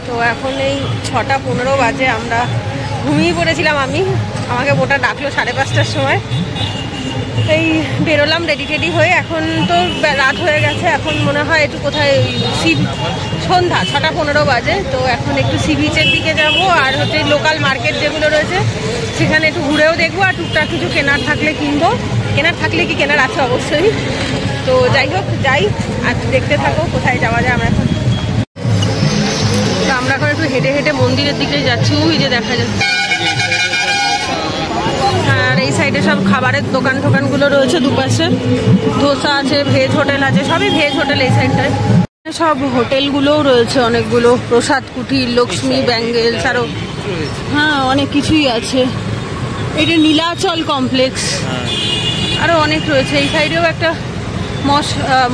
তো এখন এই 6:15 বাজে, আমরা ঘুমিয়ে পড়েছিলাম। আমাকে বোটা ডাকলো 5:30টার সময়। এই বেরোলাম রেডি টেডি হয়ে। এখন তো রাত হয়ে গেছে, এখন মনে হয় একটু কোথায় সন্ধ্যা 6:15 বাজে। তো এখন একটু সি বিচের দিকে যাব, আর হচ্ছে লোকাল মার্কেট যেগুলো রয়েছে সেখানে একটু ঘুরেও দেখবো, আর টুকটাক কিছু কেনার থাকলে কিনবো। কেনার থাকলে কি, কেনার আছে অবশ্যই। তো যাই হোক, যাই আর দেখতে থাকো কোথায় যাওয়া যায়। আমরা এখন একটু হেঁটে হেঁটে মন্দিরের দিকে যাচ্ছি। ওই যে দেখা যাচ্ছে, আর এই সাইডে সব খাবারের দোকানগুলো রয়েছে দুপাশে। ধোসা আছে, ভেজ হোটেল আছে, সবই ভেজ হোটেল এই সাইডটায়। সব হোটেলগুলোও রয়েছে অনেকগুলো, প্রসাদ কুটির, লক্ষ্মী ব্যাঙ্গেলস, আরও হ্যাঁ অনেক কিছুই আছে। এটা নীলাচল কমপ্লেক্স, আরও অনেক রয়েছে। এই সাইডেও একটা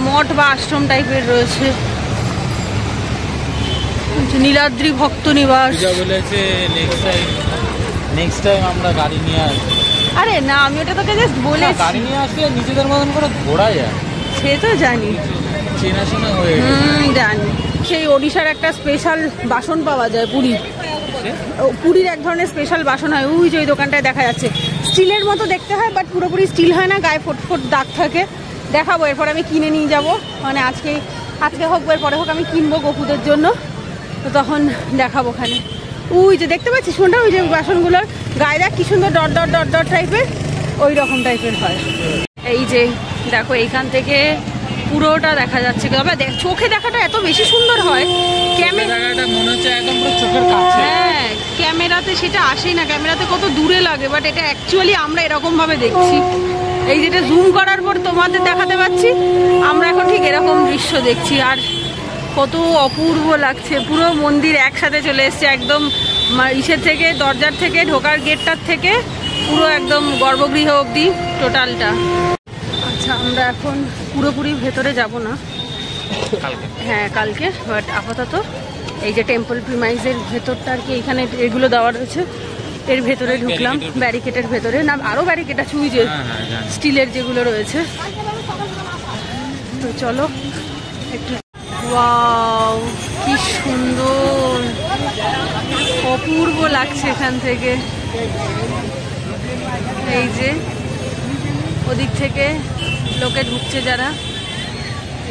মঠ বা আশ্রম টাইপের রয়েছে, নীলাদ্রি ভক্ত নিবাস। নেক্সট টাইম আমরা গাড়ি নিয়ে আসবো। আরে না, আমি ওটা তোকে জাস্ট বলেছি, গাড়ি নিয়ে আসলে নিজেদের মতন করে ঘোরা যায়। সে তো জানি, চেনাশোনা হয়ে জানি। সেই ওড়িশার একটা স্পেশাল বাসন পাওয়া যায়, পুরীর এক ধরনের স্পেশাল বাসন হয়। ওই যে ওই দোকানটায় দেখা যাচ্ছে, স্টিলের মতো দেখতে হয়, বাট পুরোপুরি স্টিল হয় না, গায়ে ফুট দাগ থাকে। দেখাবো, এরপর আমি কিনে নিয়ে যাব। মানে আজকে হোক এরপরে হোক আমি কিনবো গপুদের জন্য। তো তখন দেখাবো ওখানে। ওই যে দেখতে পাচ্ছি শোনটা, ওই যে বাসনগুলোর গায়ে দেখ কি সুন্দর ডট ডট ডট ডট টাইপের, ওই রকম টাইপের হয়। এই যে দেখো, এইখান থেকে পুরোটা দেখা যাচ্ছে। তবে চোখে দেখাটা এত বেশি সুন্দর হয়, ক্যামেরাটা মনে হচ্ছে একদম পুরো চোখের কাছে। হ্যাঁ, ক্যামেরাতে সেটা আসেই না, ক্যামেরাতে কত দূরে লাগে, বাট এটা অ্যাকচুয়ালি আমরা এরকম ভাবে দেখছি। এই যেটা জুম করার পর তোমাদের দেখাতে পাচ্ছি, আমরা এখন ঠিক এরকম দৃশ্য দেখছি। আর কত অপূর্ব লাগছে, পুরো মন্দির একসাথে চলে এসছে, একদম ইসের থেকে, দরজার থেকে, ঢোকার গেটটার থেকে পুরো একদম গর্ভগৃহ অবধি টোটালটা। আচ্ছা, আমরা এখন পুরোপুরি ভেতরে যাব না, হ্যাঁ কালকে, বাট আপাতত এই যে টেম্পল প্রিমাইজের ভেতরটা আর কি, এইখানে এগুলো দেওয়া রয়েছে, এর ভেতরে ঢুকলাম, ব্যারিকেডের ভেতরে। না আরও ব্যারিকেড আছে, ওই যে স্টিলের যেগুলো রয়েছে। তো চলো একটু। ওয়াও, কি সুন্দর, অপূর্ব লাগছে এখান থেকে। এই যে ওদিক থেকে লোকে ঢুকছে যারা,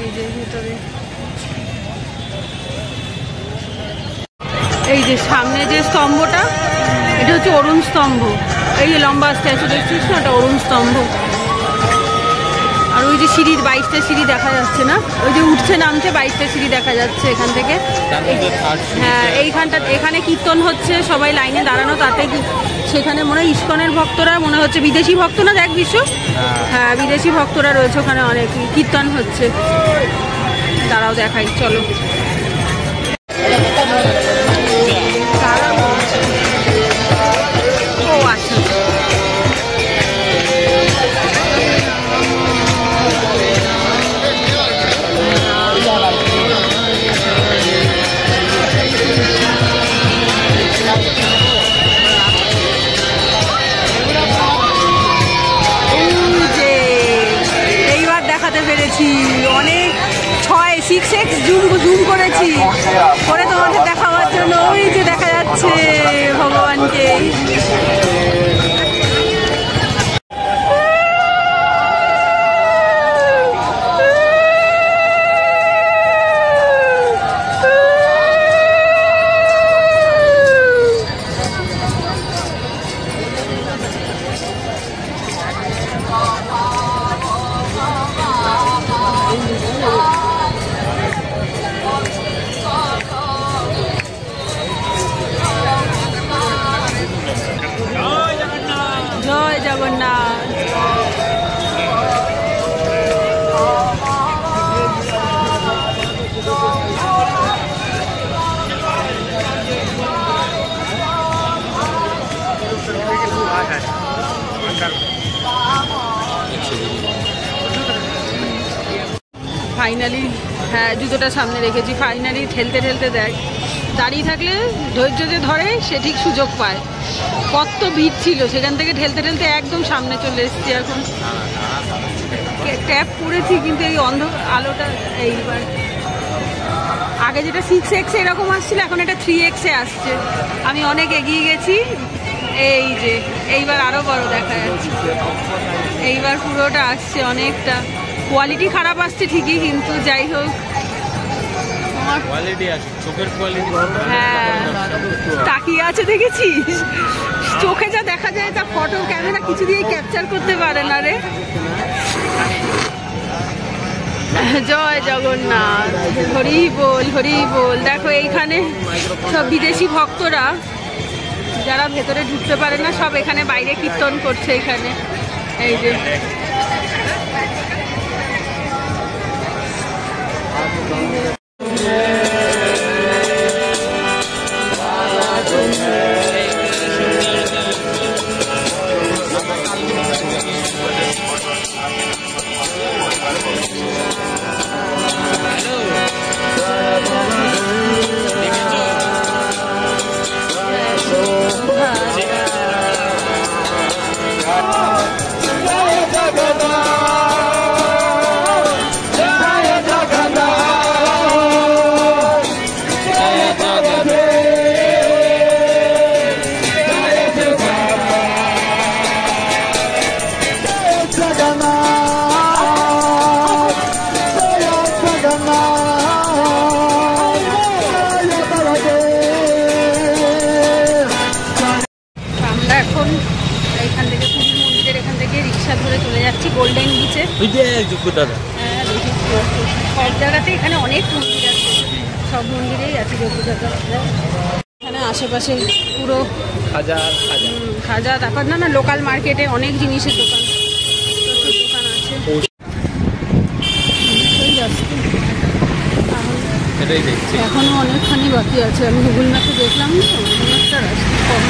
এই যে ভেতরে। এই যে সামনে যে স্তম্ভটা, এটা হচ্ছে অরুণ স্তম্ভ। এই যে লম্বা স্ট্যাচু দেখছিস না, এটা অরুণ স্তম্ভ। আর ওই যে সিঁড়ির 22টা সিঁড়ি দেখা যাচ্ছে না, ওই যে উঠছে নামছে 22টা সিঁড়ি দেখা যাচ্ছে এখান থেকে। হ্যাঁ, এখানে কীর্তন হচ্ছে, সবাই লাইনে দাঁড়ানো, তাতে সেখানে মনে হয় ইস্কনের ভক্তরা, মনে হচ্ছে বিদেশি ভক্ত না, দেখ বিশ্ব, হ্যাঁ বিদেশি ভক্তরা রয়েছে ওখানে, অনেক কীর্তন হচ্ছে। তারাও দেখাই, চলো। ও আচ্ছা, অনেক 6x জুম করেছি করে তোমাদের দেখাবার জন্য। ওই যে দেখা যাচ্ছে ভগবানকে। জয় জগন্নাথ। ফাইনালি, হ্যাঁ জুতোটা সামনে রেখেছি, ফাইনালি ঠেলতে ঠেলতে দেয়। দাঁড়িয়ে থাকলে ধৈর্য যে ধরে সে ঠিক সুযোগ পায়। কত ভিড় ছিল, সেখান থেকে ঠেলতে ঠেলতে একদম সামনে চলে এসেছি। এখন ট্যাপ করেছি, কিন্তু এই আলোটা এইবার আগে যেটা 6x এরকম আসছিল, এখন এটা 3x এ আসছে। আমি অনেক এগিয়ে গেছি। এই যে এইবার আরো বড় দেখা যাচ্ছে, এইবার পুরোটা আসছে অনেকটা। কোয়ালিটি খারাপ আসছে ঠিকই, কিন্তু যাই হোক কোয়ালিটি আছে, চোখের কোয়ালিটি। হ্যাঁ, তাকিয়ে আছে দেখেছিস? চোখে যা দেখা যায় তা ফটো ক্যামেরা কিছু দিয়ে ক্যাপচার করতে পারে না রে। জয় জগন্নাথ, হরি বল হরি বল। দেখো এইখানে সব বিদেশি ভক্তরা যারা ভেতরে ঢুকতে পারে না, সব এখানে বাইরে কীর্তন করছে এখানে। এই যে গোল্ডেন বিচে। সব জায়গাতে এখানে অনেক মন্দির আছে, সব মন্দিরেই আছে যোগ্যদাতা। এখানে আশেপাশে পুরো খাজা, তারপর না লোকাল মার্কেটে অনেক জিনিসের দোকান, প্রচুর দোকান আছে। এখনো অনেকখানি বাকি আছে। আমি গুগল ম্যাপে দেখলাম না, অনেকটা রাস্তা কম,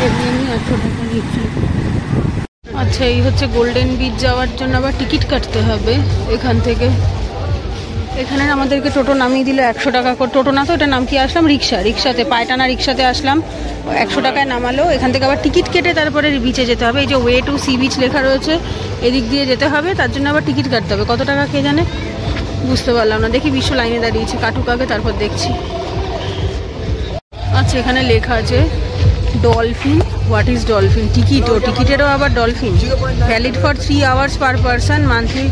এমনি 800 টাকা নিচ্ছি। আচ্ছা, এই হচ্ছে গোল্ডেন বিচ যাওয়ার জন্য আবার টিকিট কাটতে হবে এখান থেকে। এখানে আমাদেরকে টোটো নামিয়ে দিল 100 টাকা করে। টোটো না তো, এটা নাম কি আসলাম, রিক্সাতে, পায়টানা রিক্সাতে আসলাম। 100 টাকায় নামালো। এখান থেকে আবার টিকিট কেটে তারপরে বিচে যেতে হবে। এই যে ওয়ে টু সি বিচ লেখা রয়েছে, এদিক দিয়ে যেতে হবে, তার জন্য আবার টিকিট কাটতে হবে। কত টাকা কে জানে, বুঝতে পারলাম না। দেখি বিশ্ব লাইনে দাঁড়িয়েছি, কাটুক আগে তারপর দেখছি। আচ্ছা, এখানে লেখা আছে ডলফিন। What is dolphin? টিকিটও, টিকিটেরও আবার dolphin. Valid for 3 hours per person, monthly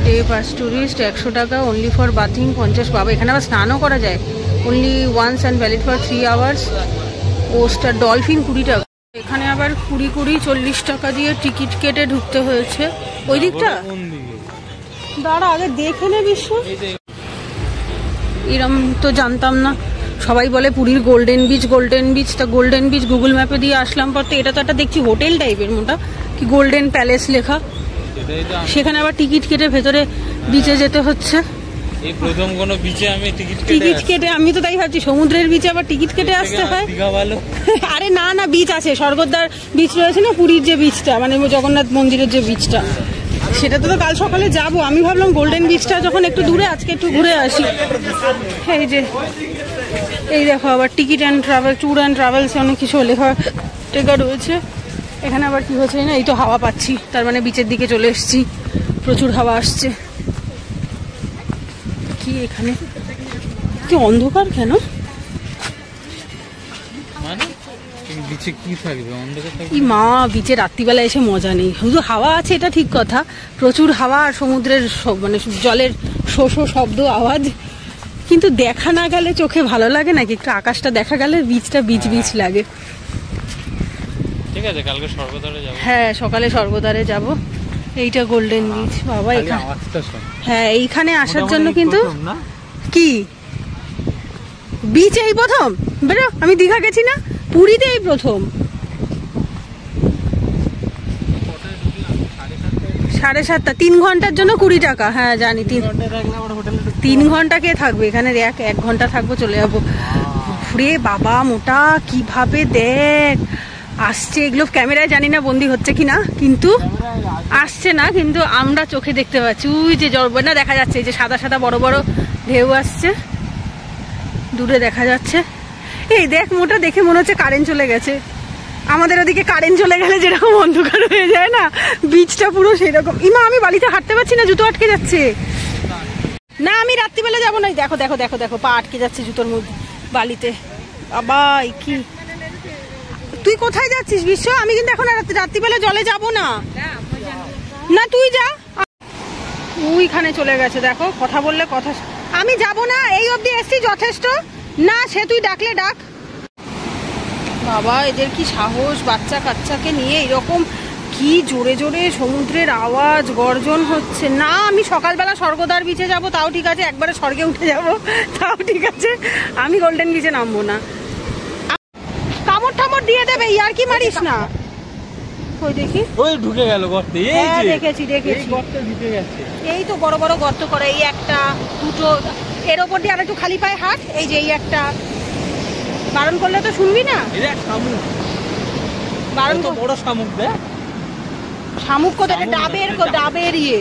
day pass tourist 100 টাকা, অনলি ফর বাথিং 50 পাবে। এখানে আবার স্নানও করা যায়, only once and valid for 3 hours। Oyster dolphin 20 টাকা। এখানে আবার 20-40 টাকা দিয়ে টিকিট কেটে ঢুকতে হয়েছে। ওই দিকটা দাঁড়া, আগে দেখে নে বিশ্ব। এরম তো জানতাম না। সবাই বলে পুরীর গোল্ডেন বিচ, গোল্ডেন বিচ। তা গোল্ডেন বিচ গুগল ম্যাপে দিয়ে আসলাম পর, তো এটা তো একটা দেখছি হোটেল টাইপের, মোটা কি গোল্ডেন প্যালেস লেখা। সেখানে আবার টিকিট কেটে ভেতরে বিচে যেতে হচ্ছে। এই প্রথম কোন বিচে আমি টিকিট কেটে, আমি তো তাই ভাবছি সমুদ্রের বিচে আবার টিকিট কেটে আসতে হয়। আরে না না, বিচ আছে, স্বর্গদ্বার বিচ রয়েছে না পুরীর যে বিচটা, মানে জগন্নাথ মন্দিরের যে বিচটা, সেটা তো কাল সকালে যাব। আমি ভাবলাম গোল্ডেন বিচটা যখন একটু দূরে, আজকে একটু ঘুরে আসি। এই যে এই দেখো আবার ticket and travel, tour and travels অনেক কিছু লেখা টেকা রয়েছে। এখানে আবার কি হচ্ছে না, এই তো হাওয়া পাচ্ছি, তার মানে বিচের দিকে চলে এসেছি, প্রচুর হাওয়া আসছে। কি এখানে কি অন্ধকার কেন? মা, বিচে রাত্রিবেলা এসে মজা নেই, শুধু হাওয়া আছে এটা ঠিক কথা, প্রচুর হাওয়া আর সমুদ্রের মানে জলের শো শো শব্দ, আওয়াজ, কিন্তু দেখা না গেলে চোখে ভালো লাগে নাকি? একটু আকাশটা দেখা গেলে বিচটা বিচ বিচ লাগে। ঠিক আছে, কালকে স্বর্গদ্বারে যাব। হ্যাঁ, সকালে স্বর্গদ্বারে যাব। এইটা গোল্ডেন বিচ বাবা। এখানে হ্যাঁ, এইখানে আসার জন্য কিন্তু কি বিচ এই প্রথম বেরো। আমি দীঘা গেছি না, পুরীতে এই প্রথম। 7:30, 3 ঘন্টার জন্য 20 টাকা। হ্যাঁ জানি, 3 ঘন্টা কে থাকবে এখানে? 1 ঘন্টা থাকবো, চলে যাবো। ঘুরে বাবা মোটা কিভাবে দেখ আসছে। এগুলো ক্যামেরায় জানি না বন্দি হচ্ছে কিনা, কিন্তু আসছে না, কিন্তু আমরা চোখে দেখতে পাচ্ছি। ওই যে না দেখা যাচ্ছে, এই যে সাদা সাদা বড় বড় ঢেউ আসছে, দূরে দেখা যাচ্ছে। এই দেখ মোটা, দেখে মনে হচ্ছে কারেন্ট চলে গেছে। আমাদের ওদিকে কারেন্ট চলে গেলে যেরকম অন্ধকার হয়ে যায় না, বিচটা পুরো সেই রকম। ইমা, আমি বালিতে হাঁটতে পারছি না, জুতো আটকে যাচ্ছে। না আমি রাত্রিবেলা যাবো না। দেখো দেখো দেখো দেখো পা আটকে যাচ্ছে জুতোর মধ্যে বালিতে। বাবা কি তুই কোথায় যাচ্ছিস বিশ্ব? আমি কিন্তু এখন রাত্রিবেলা জলে যাব না। না তুই যা। ওইখানে চলে গেছে দেখো, কথা বললে কথা। আমি যাব না, এই অবধি এসছি যথেষ্ট। না সে তুই ডাকলে ডাক। বাবা এদের কি সাহস, বাচ্চা কাচ্চাকে নিয়ে এরকম কি জোরে জোরে সমুদ্রের আওয়াজ গর্জন হচ্ছে। না আমি সকালবেলা স্বর্গদ্বার বিচে যাব তাও ঠিক আছে, একবারে স্বর্গে উঠে যাব তাও ঠিক আছে, আমি গোল্ডেন বিচে নামবো না। কামড় ঠামড় দিয়ে দেবে, ইয়ার কি মারিস না। ওই দেখি ওই ঢুকে গেল গর্তে। হ্যাঁ দেখেছি দেখেছি, গর্তে ঢুকে গেছে। এই তো বড় বড় গর্ত করে, এই একটা দুটো, এর ওপর দিয়ে আর একটু খালি পায়ে হাঁট। এই যে এই একটা, বারণ করলে তো শুনবি না। শামুক, বারণ তো বড় শামুক দেখ। শামুক কোথায়? ডাবের ইয়ে।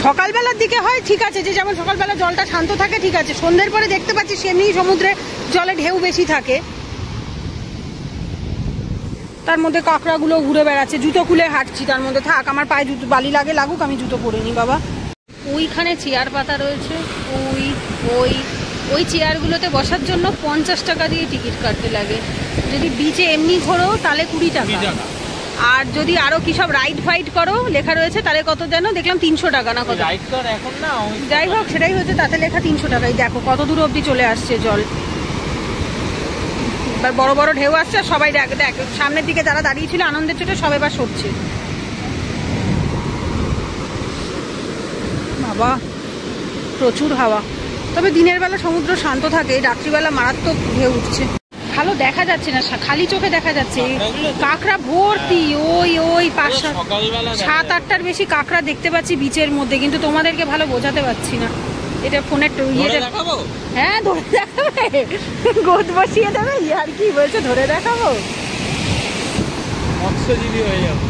সকালবেলার দিকে হয় ঠিক আছে, যে যেমন সকালবেলা জলটা শান্ত থাকে ঠিক আছে, সন্ধ্যের পরে দেখতে পাচ্ছি সেমনি সমুদ্রে জলে ঢেউ বেশি থাকে, তার মধ্যে কাঁকড়াগুলো ঘুরে বেড়াচ্ছে। জুতো খুলে হাঁটছি, তার মধ্যে থাক আমার পায়ে জুতো বালি লাগে লাগুক, আমি জুতো পরিনি বাবা। ওইখানে চেয়ার পাতা রয়েছে, ওই ওই ওই চেয়ারগুলোতে বসার জন্য 50 টাকা দিয়ে টিকিট কাটতে লাগে। যদি বিচে এমনি ঘোরো তাহলে 20 টাকা, আর যদি আরো কি সব রাইড ফাইড করো লেখা রয়েছে তাহলে কত যেন দেখলাম 300 টাকা না কত। যাই হোক সেটাই হচ্ছে, তাতে লেখা 300 টাকাই। দেখো কত দূর অবধি চলে আসছে জল। এবার বড় বড় ঢেউ আসছে, সবাই দেখ দেখ সামনের দিকে যারা দাঁড়িয়ে ছিল আনন্দের চোটে সব এবার সরছে। বাবা প্রচুর হাওয়া, তবে দিনের বেলা সমুদ্র শান্ত থাকে, রাত্রিবেলা মারাত্মক ঢেউ উঠছে। ভালো দেখা যাচ্ছে না, খালি চোখে দেখা যাচ্ছে কাঁকড়া ভর্তি। ওই ওই 5-7-8টার বেশি কাঁকড়া দেখতে পাচ্ছি বিচের মধ্যে, কিন্তু তোমাদেরকে ভালো বোঝাতে পারছি না। এটা ফোনের ইয়েতে, হ্যাঁ ধরে দেখাবে, গোদ বসিয়ে দেবে। আর কি বলছে ধরে দেখাবো, মৎস্যজীবী হয়ে যাবে।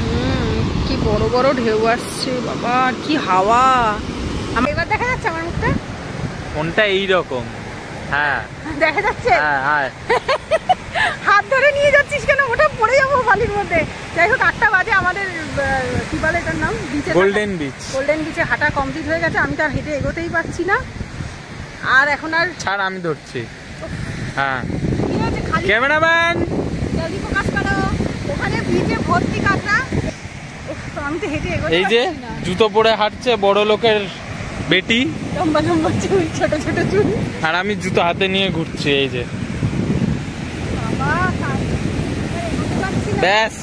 কি বড় বড় ঢেউ আসছে বাবা, কি হাওয়া। আমার এবার দেখা যাচ্ছে আমার মুখটা, কোনটা এইরকম? হ্যাঁ দেখা যাচ্ছে। হ্যাঁ হাত ধরে নিয়ে যাচ্ছিস কেন? ওটা পড়ে যাবো বালির মধ্যে। যাই হোক 8টা বাজে, আমাদের কি বলে এটার নাম, বিচে গোল্ডেন বিচ। গোল্ডেন বিচে হাঁটা কমপ্লিট হয়ে গেছে। আমি তো আর হেঁটে এগোতেই পারছি না, আর এখন আর ছাড়, আমি ধরছি। হ্যাঁ ক্যামেরাম্যান জলদি ফোকাস করো, ওখানে বিচে ভর্তি কাঁকড়া। আমি তো হেঁটে এগোতে, এই যে জুতো পরে হাঁটছে বড় লোকের বেটি, লম্বা লম্বা চুল, ছোট ছোট চুল, আর আমি জুতো হাতে নিয়ে ঘুরছি। এই যে ব্যাস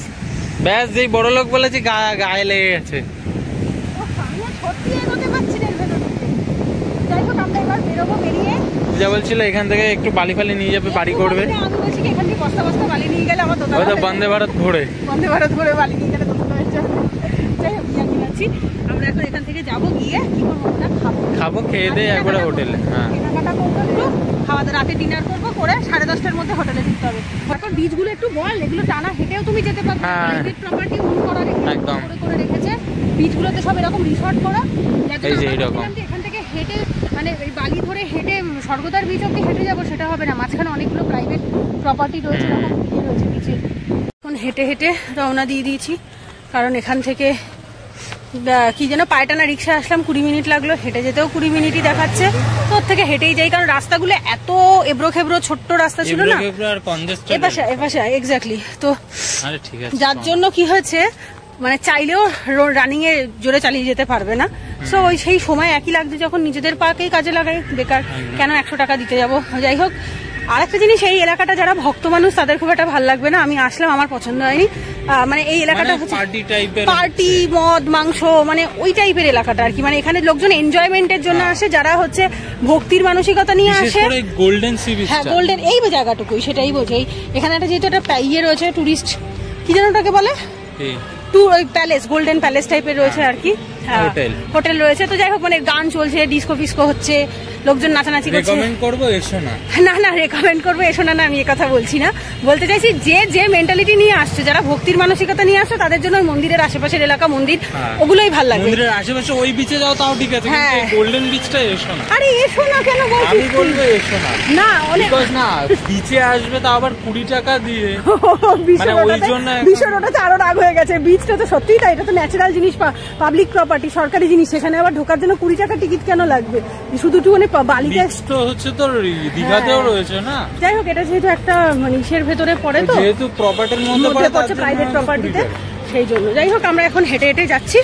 ব্যাস, যেই বড় লোক বলেছে গায়ে লেগে গেছে। যা বলছিল এখান থেকে একটু বালি ফালি নিয়ে যাবে, বাড়ি করবে। বন্দে ভারত ঘোরে, বন্দে ভারত ঘোরে বালি নিয়ে গেলে আমরা এখন এখান থেকে যাবো, গিয়ে কি করবো না খাবো, খেয়ে দিয়ে একবারে হোটেলে। হ্যাঁ খাওয়া দাওয়া, রাতে ডিনার করবো, করে 10:30টার মধ্যে হোটেলে ঢুকতে হবে। এখন বীজগুলো একটু বল, এগুলো টানা হেঁটেও তুমি যেতে পারবে, প্রাইভেট প্রপার্টি ওন করা একদম করে রেখেছে। বীজগুলোতে সব এরকম রিসর্ট করা, এই যে এইরকম। এখান থেকে হেঁটে মানে এই বালি ধরে হেঁটে স্বর্গদ্বার বীচ অব্দি হেঁটে যাবো সেটা হবে না, মাঝখানে অনেকগুলো প্রাইভেট প্রপার্টি রয়েছে, রয়েছে বিচে। এখন হেঁটে হেঁটে রওনা দিয়ে দিয়েছি, কারণ এখান থেকে কি যেন পায়টানা রিক্সা আসলাম 20 মিনিট লাগলো, হেঁটে যেতেও 20 মিনিটই দেখাচ্ছে। তো ওর থেকে হেঁটেই যাই, কারণ রাস্তাগুলো এত এবড়ো খেবড়ো ছোট্ট রাস্তা ছিল না, এপাশে এক্স্যাক্টলি। তো যার জন্য কি হয়েছে, মানে চাইলেও রানিং এ জোরে চালিয়ে যেতে পারবে না। সো ওই সেই সময় একই লাগছে, যখন নিজেদের পাকেই কাজে লাগাই, বেকার কেন 100 টাকা দিতে যাবো। যাই হোক, আরেকটা জিনিস, এই এলাকাটা যারা ভক্ত মানুষ তাদের খুব একটা ভালো লাগবে না। আমি আসলাম, আমার পছন্দ হয়নি। মানে এই এলাকাটা হচ্ছে পার্টি, মদ, মাংস, মানে ওই টাইপের এলাকাটা আর কি। মানে এখানে লোকজন এনজয়মেন্টের জন্য আসে, যারা হচ্ছে ভক্তির মানসিকতা নিয়ে আসে। গোল্ডেন সি বিচ, হ্যাঁ গোল্ডেন এই জায়গাটুকুই, সেটাই বোঝাই। এখানে একটা যেহেতু একটা ইয়ে রয়েছে, টুরিস্ট কি যেন ওটাকে বলে, ওই প্যালেস, গোল্ডেন প্যালেস টাইপের রয়েছে আর কি, হোটেল রয়েছে। তো যাই হোক, মানে গান চলছে, ডিস্কো ফিস্কো হচ্ছে, লোকজন নাচানাচি করছে। রেকমেন্ড করবো এসো না, না রেকমেন্ড করবো এসো না, আমি এ কথা বলছি না। বলতে চাইছি যে মেন্টালিটি নিয়ে আসছে, যারা ভক্তির মানসিকতা নিয়ে আসছে, তাদের জন্য মন্দিরের আশেপাশের এলাকা, মন্দির, ওগুলোই ভালো লাগে। মন্দিরের আশেপাশে ওই বিচে যাও তাও ঠিক আছে, কিন্তু গোল্ডেন বিচটা এসো না। আরে এসো না কেন বলছিস? আমি বলবো এসো না। না অনেক না, বিচে আসবে তা আবার 20 টাকা দিয়ে, মানে ওই জন্য ভীষণ ওটাতে আরো রাগ হয়ে গেছে। বিচটা তো সত্যিই তাই, এটা তো ন্যাচারাল জিনিস, পাবলিক প্রপার্টি। প্রপার্টি, সরকারি জিনিস, সেখানে আবার ঢোকার জন্য 20 টাকা টিকিট কেন লাগবে? শুধু মানে বালিতে তো হচ্ছে তোর দীঘাতেও রয়েছে না। যাই হোক, এটা যেহেতু একটা মানে ইসের ভেতরে পড়ে, তো যেহেতু প্রপার্টির মধ্যে পড়ছে, প্রাইভেট প্রপার্টিতে, সেই জন্য। যাই হোক, আমরা এখন হেঁটে হেঁটে যাচ্ছি।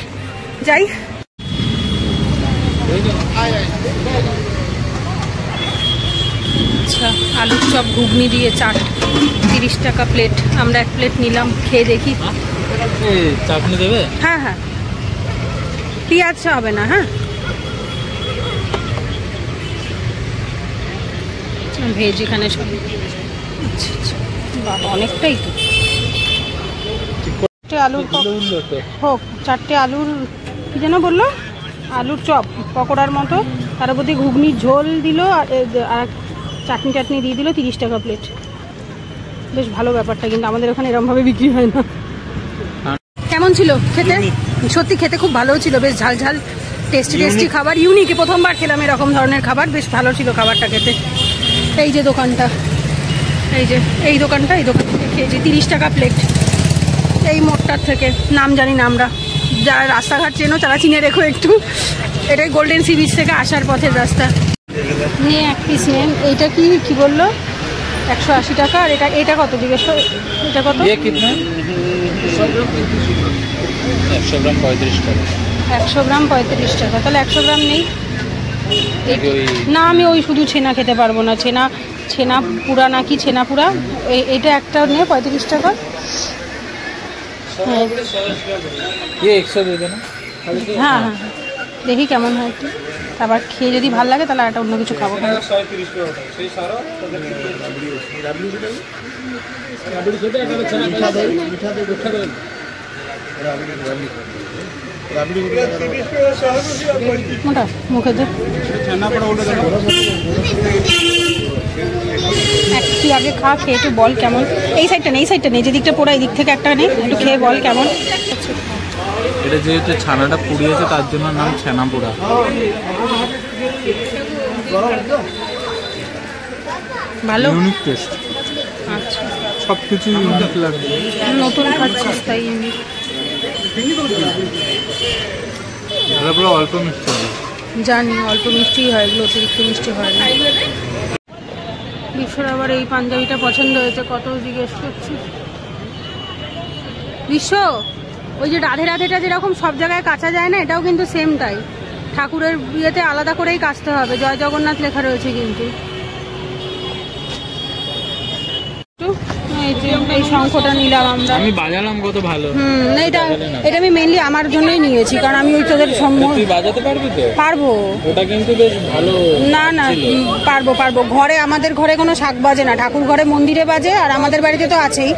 যাই, আচ্ছা, আলুর চপ ঘুগনি দিয়ে চাট, 30 টাকা প্লেট। আমরা 1 প্লেট নিলাম, খেয়ে দেখি। চাটনি দেবে? হ্যাঁ হ্যাঁ, পেঁয়াজ হবে না। হ্যাঁ, ভেজ এখানে সব। আচ্ছা আচ্ছা, বাবা অনেকটাই তো। 4টে আলুর হোক, 4টে আলুর কি যেন বললো, আলুর চপ পকোড়ার মতো, তার উপর দিয়ে ঘুগনির ঝোল দিল আর চাটনি টাটনি দিয়ে দিল, 30 টাকা প্লেট। বেশ ভালো ব্যাপারটা, কিন্তু আমাদের ওখানে এরমভাবে বিক্রি হয় না। কেমন ছিল খেতে? সত্যি খেতে খুব ভালো ছিল, বেশ ঝাল ঝাল টেস্টি টেস্টি খাবার, ইউনিক। প্রথমবার খেলাম এরকম ধরনের খাবার, বেশ ভালো ছিল খাবারটা খেতে। এই যে দোকানটা, এই দোকানটা থেকে খেয়েছি, 30 টাকা প্লেট। এই মোড়টার থেকে, নাম জানি না আমরা, যারা রাস্তাঘাট চেনো তারা চিনে রেখো একটু। এটাই গোল্ডেন সি বিচ থেকে আসার পথের রাস্তা। নিয়ে 1 পিস নেন। এইটা কি বললো? 180 টাকা। আর এটা কত জিজ্ঞেস করো? এটা কত? 100 গ্রাম 35 টাকা। 100 গ্রাম 35 টাকা। তাহলে 100 গ্রাম নেই না, আমি ওই শুধু ছেনা খেতে পারবো না। ছেনা পুরা নাকি ছেনা পুরা, এইটা একটা নিয়ে 35 টাকা। হ্যাঁ হ্যাঁ, দেখি কেমন হয় একটু, আবার খেয়ে যদি ভালো লাগে তাহলে একটা অন্য কিছু খাবো। মোটা মুখে দে, একটু আগে খা, খেয়ে একটু বল কেমন। এই সাইডটা নেই, যে দিকটা পোড়া, এই দিক থেকে একটা নেই, একটু খেয়ে বল কেমন। এটা যেহেতু ছানাটা পুড়িয়েছে তার জন্য নাম ছানা পোড়া। ভালো, ইউনিক টেস্ট। আচ্ছা, সবকিছু ইউনিক লাগবে, নতুন খাচ্ছিস তাই ইউনিক। পুরো অল্প মিষ্টি জানি, অল্প মিষ্টি হয় এগুলো, অতিরিক্ত মিষ্টি হয় না। বিশ্বর আবার এই পাঞ্জাবিটা পছন্দ হয়েছে, কত জিজ্ঞেস করছি। বিশ্ব, ওই যে রাধে রাধেটা যেরকম সব জায়গায় কাচা যায় না, এটাও কিন্তু সেম তাই। ঠাকুরের বিয়েতে আলাদা করেই কাচতে হবে, জয় জগন্নাথ লেখা রয়েছে কিন্তু। এই শঙ্খটা নিলাম আমরা, আমি বাজালাম কত ভালো। এটা আমি মেইনলি আমার জন্যই নিয়েছি, কারণ আমি ওই তোদের তুই বাজাতে পারবি তো? পারবো। ওটা কিন্তু বেশ ভালো। না পারবো। ঘরে, আমাদের ঘরে কোনো শাক বাজে না, ঠাকুর ঘরে মন্দিরে বাজে, আর আমাদের বাড়িতে তো আছেই।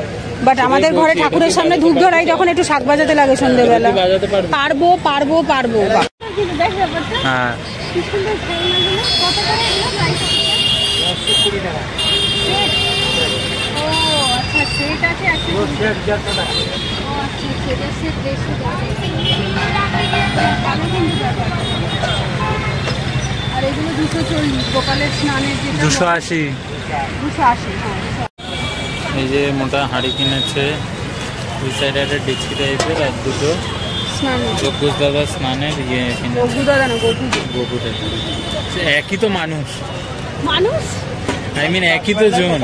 বাট আমাদের ঘরে ঠাকুরের সামনে ধূপ ধরাই যখন একটু শাক বাজাতে লাগে সন্ধ্যেবেলা। পারবো। হ্যাঁ, আর এগুলো 240, গোপালের স্নানের যেটা 280। 280। এই যে মোটা হাঁড়ি কিনেছে, দুই সাইডে একটা ডেচকি টাইপের, আর দুটো যজ্ঞ দাদা স্নানের ইয়ে গোপু টাইপের। একই তো মানুষ, আই মিন একই তো জন।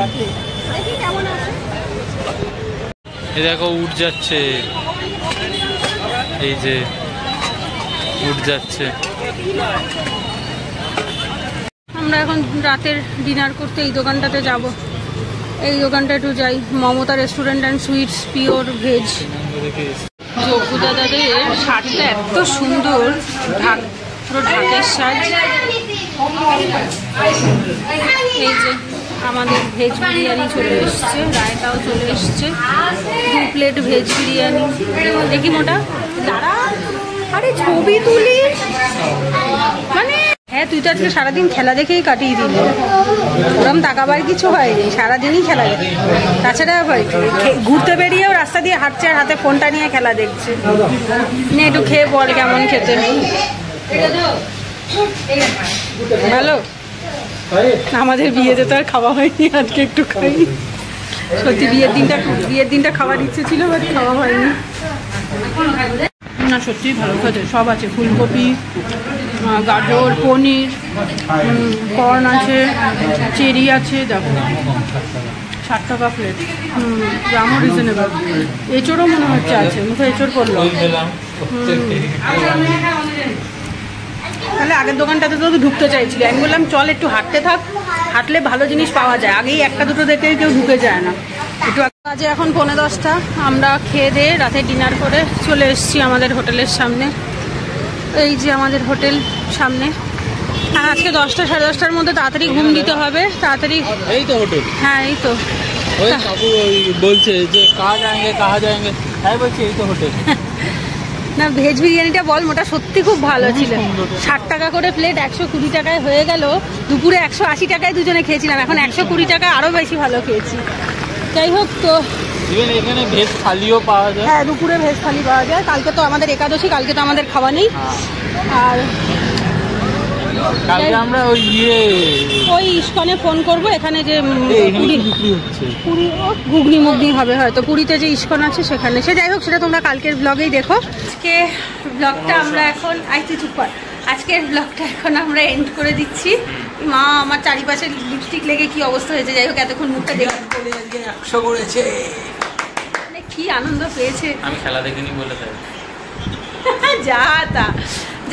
এই দেখো উঠ যাচ্ছে, এই যে উঠ যাচ্ছে। আমরা এখন রাতের ডিনার করতে এই দোকানটাতে যাব। এই দোকানটা একটু যাই, Mamata restaurant and sweets, pure veg. যজ্ঞ দাদাদের শাড়িটা এত সুন্দর, পুরো ঢাকের সাজ। এই যে আমাদের ভেজ বিরিয়ানি চলে এসছে, রায়তাও চলে এসছে, 2 প্লেট ভেজ বিরিয়ানি। দেখি মোটা, আরে ছবি তুলি মানে। হ্যাঁ, তুই তো আজকে সারাদিন খেলা দেখেই কাটিয়ে দিলি, ওরম তাকাবার কিছু হয়নি, সারাদিনই খেলা দেখে। তাছাড়া ঘুরতে বেরিয়েও রাস্তা দিয়ে হাঁটছে আর হাতে ফোনটা নিয়ে খেলা দেখছে। নে একটু খেয়ে বল কেমন খেতে। ভালো। আমাদের বিয়েতে তো আর খাওয়া হয়নি, আজকে একটু খাই। সত্যি বিয়ের দিনটা খাওয়ার ইচ্ছে ছিল, বাট খাওয়া হয়নি। না সত্যিই ভালো খেতে, সব আছে, ফুলকপি, গাজর, পনির, কর্ন আছে, চেরি আছে, দেখো 60 টাকা প্লেট। দামও রিজনেবল। এঁচড়ও মনে হচ্ছে আছে, মুখে এঁচড় পড়লো। তাহলে আগের দোকানটাতে তো ঢুকতে চাইছিলি, আমি বললাম চল একটু হাঁটতে থাক, হাঁটলে ভালো জিনিস পাওয়া যায়, আগেই একটা দুটো দেখে কেউ ঢুকে যায় না। একটু কাজে এখন 9:45, আমরা খেয়ে দিয়ে রাতে ডিনার করে চলে এসেছি আমাদের হোটেলের সামনে। এই যে আমাদের হোটেল সামনে। হ্যাঁ, আজকে 10টা সাড়ে 10টার মধ্যে তাড়াতাড়ি ঘুম দিতে হবে, তাড়াতাড়ি। এই তো হোটেল। হ্যাঁ এই তো, ওই কাকু বলছে যে কাহা যাएंगे, তাই বলছি এই তো হোটেল। না ভেজ বিরিয়ানিটা বল, ওটা সত্যি খুব ভালো ছিল। 60 টাকা করে প্লেট, 120 টাকায় হয়ে গেল। দুপুরে 180 টাকায় দুজনে খেয়েছিলাম, এখন 120 টাকা আরও বেশি ভালো খেয়েছি। যাই হোক, তো এখানে ভেজ থালিও পাওয়া যায়। হ্যাঁ, দুপুরে ভেজ থালি পাওয়া যায়। কালকে তো আমাদের একাদশী, কালকে তো আমাদের খাওয়া নেই। আর কালকে আমরা ওই ইস্কনে ফোন করব, এখানে যে পুরি ঘুগনি মুগনি হবে হয়তো, পুরীতে যে ইস্কন আছে সেখানে। সে যাই হোক, সেটা তোমরা কালকের ব্লগেই দেখো। আজকে ব্লগটা আমরা এখন আজকের ব্লগটা এখন আমরা এন্ড করে দিচ্ছি। মা, আমার চারিপাশে লিপস্টিক লেগে কি অবস্থা হয়েছে। যাই হোক, এতক্ষণ মুখটা দেখে 100 করেছে, মানে কি আনন্দ পেয়েছে। আমি খেলা দেখিনি বলে তাই যা তা।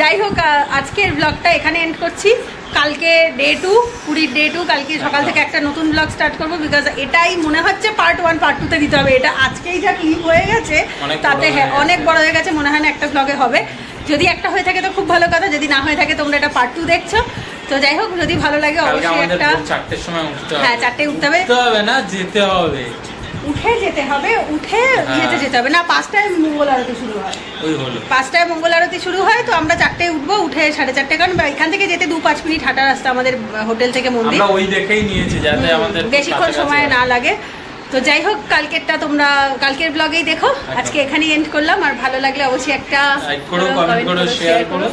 যাই হোক, আজকের ব্লগটা এখানে এন্ড করছি। কালকে ডে 2, পুরীর ডে 2, কালকে সকাল থেকে একটা নতুন ব্লগ স্টার্ট করবো। বিকজ এটাই মনে হচ্ছে পার্ট 1 পার্ট 2 তে দিতে হবে। এটা আজকেই যা ক্লিপ হয়ে গেছে তাতে, হ্যাঁ অনেক বড় হয়ে গেছে, মনে হয় না একটা ব্লগে হবে। যদি একটা হয়ে থাকে তো খুব ভালো কথা, যদি না হয়ে থাকে তোমরা এটা পার্ট 2 দেখছো। তো যাই হোক, যদি ভালো লাগে অবশ্যই একটা 4টের সময় উঠতে হবে। হ্যাঁ 4টে উঠতে হবে না, যেতে হবে, উঠে যেতে হবে, উঠে যেতে হবে না। 5টায় মঙ্গল আরতি শুরু হয়, ওই হলো 5টায় মঙ্গল আরতি শুরু হয়। তো আমরা 4টায় উঠবো, উঠে 4:30, কারণ এখান থেকে যেতে 2-5 মিনিট হাঁটা রাস্তা আমাদের হোটেল থেকে মন্দির। আমরা ওই দেখেই নিয়েছি যাতে আমাদের বেশিক্ষণ সময় না লাগে। তো যাই হোক, কালকেরটা তোমরা কালকের ব্লগেই দেখো। আজকে এখানেই এন্ড করলাম। আর ভালো লাগলে অবশ্যই একটা লাইক করো, কমেন্ট করো, শেয়ার করো।